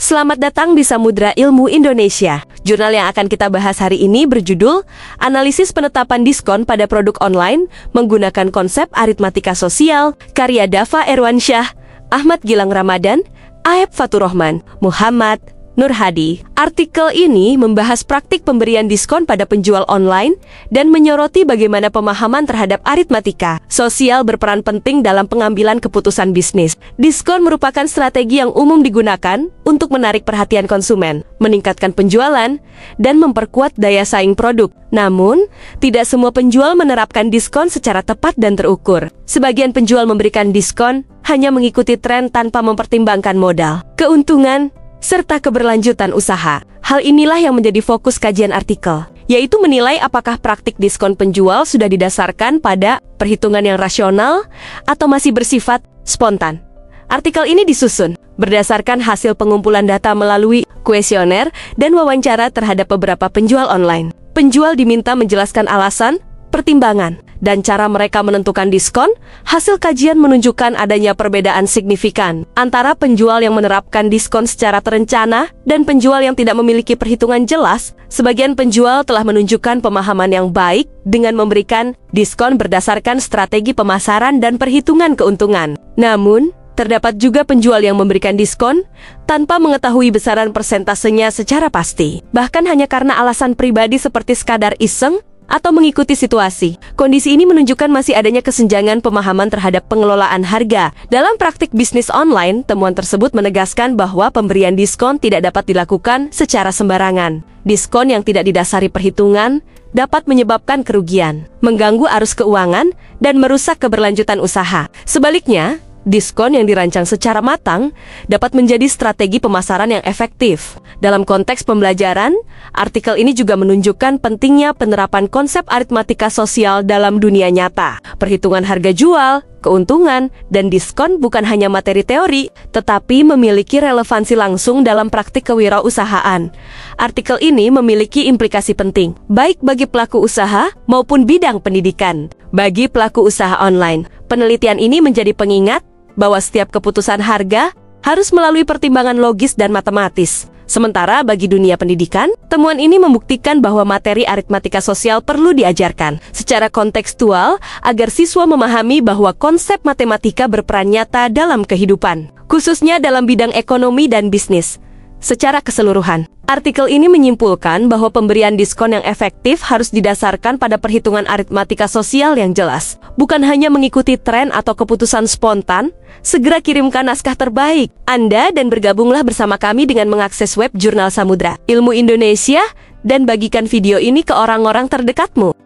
Selamat datang di Samudra Ilmu Indonesia. Jurnal yang akan kita bahas hari ini berjudul Analisis Penetapan Diskon pada Produk Online Menggunakan Konsep Aritmatika Sosial, karya Dava Erwansyah, Ahmad Gilang Ramadan, Aep Faturrahman, Muhammad Nur Hadi. Artikel ini membahas praktik pemberian diskon pada penjual online dan menyoroti bagaimana pemahaman terhadap aritmatika sosial berperan penting dalam pengambilan keputusan bisnis. Diskon merupakan strategi yang umum digunakan untuk menarik perhatian konsumen, meningkatkan penjualan, dan memperkuat daya saing produk. Namun, tidak semua penjual menerapkan diskon secara tepat dan terukur. Sebagian penjual memberikan diskon hanya mengikuti tren tanpa mempertimbangkan modal, keuntungan, serta keberlanjutan usaha. Hal inilah yang menjadi fokus kajian artikel, yaitu menilai apakah praktik diskon penjual sudah didasarkan pada perhitungan yang rasional atau masih bersifat spontan. Artikel ini disusun berdasarkan hasil pengumpulan data melalui kuesioner dan wawancara terhadap beberapa penjual online. Penjual diminta menjelaskan alasan, pertimbangan, dan cara mereka menentukan diskon. Hasil kajian menunjukkan adanya perbedaan signifikan antara penjual yang menerapkan diskon secara terencana dan penjual yang tidak memiliki perhitungan jelas. Sebagian penjual telah menunjukkan pemahaman yang baik dengan memberikan diskon berdasarkan strategi pemasaran dan perhitungan keuntungan. Namun, terdapat juga penjual yang memberikan diskon tanpa mengetahui besaran persentasenya secara pasti, bahkan hanya karena alasan pribadi seperti sekadar iseng atau mengikuti situasi. Kondisi ini menunjukkan masih adanya kesenjangan pemahaman terhadap pengelolaan harga. Dalam praktik bisnis online, temuan tersebut menegaskan bahwa pemberian diskon tidak dapat dilakukan secara sembarangan. Diskon yang tidak didasari perhitungan dapat menyebabkan kerugian, mengganggu arus keuangan, dan merusak keberlanjutan usaha. Sebaliknya, diskon yang dirancang secara matang dapat menjadi strategi pemasaran yang efektif. Dalam konteks pembelajaran, artikel ini juga menunjukkan pentingnya penerapan konsep aritmatika sosial dalam dunia nyata. Perhitungan harga jual, keuntungan, dan diskon bukan hanya materi teori, tetapi memiliki relevansi langsung dalam praktik kewirausahaan. Artikel ini memiliki implikasi penting, baik bagi pelaku usaha maupun bidang pendidikan. Bagi pelaku usaha online, penelitian ini menjadi pengingat bahwa setiap keputusan harga harus melalui pertimbangan logis dan matematis. Sementara bagi dunia pendidikan, temuan ini membuktikan bahwa materi aritmatika sosial perlu diajarkan secara kontekstual agar siswa memahami bahwa konsep matematika berperan nyata dalam kehidupan, khususnya dalam bidang ekonomi dan bisnis. Secara keseluruhan, artikel ini menyimpulkan bahwa pemberian diskon yang efektif harus didasarkan pada perhitungan aritmatika sosial yang jelas, bukan hanya mengikuti tren atau keputusan spontan. Segera kirimkan naskah terbaik Anda dan bergabunglah bersama kami dengan mengakses web Jurnal Samudra Ilmu Indonesia dan bagikan video ini ke orang-orang terdekatmu.